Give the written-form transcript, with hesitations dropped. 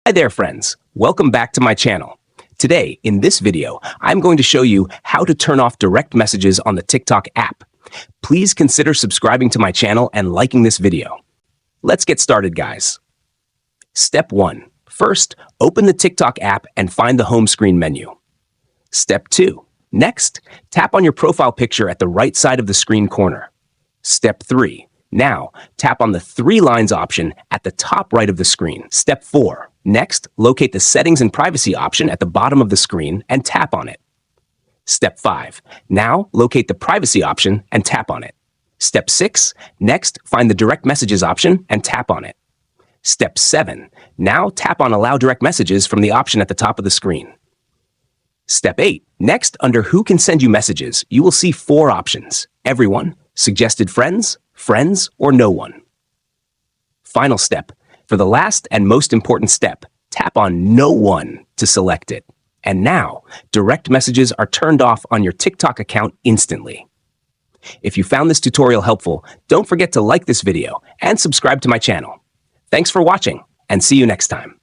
Hi there, friends. Welcome back to my channel. Today, in this video, I'm going to show you how to turn off direct messages on the TikTok app. Please consider subscribing to my channel and liking this video. Let's get started, guys. Step 1. First, open the TikTok app and find the home screen menu. Step 2. Next, tap on your profile picture at the right side of the screen corner. Step 3. Now, tap on the 3 lines option at the top right of the screen. Step 4. Next, locate the Settings and Privacy option at the bottom of the screen and tap on it. Step 5. Now, locate the Privacy option and tap on it. Step 6. Next, find the Direct Messages option and tap on it. Step 7. Now, tap on Allow Direct Messages from the option at the top of the screen. Step 8. Next, under Who Can Send You Messages, you will see 4 options: Everyone, Suggested Friends, Friends, or No One. Final step. For the last and most important step, tap on No One to select it. And now, direct messages are turned off on your TikTok account instantly. If you found this tutorial helpful, don't forget to like this video and subscribe to my channel. Thanks for watching, and see you next time.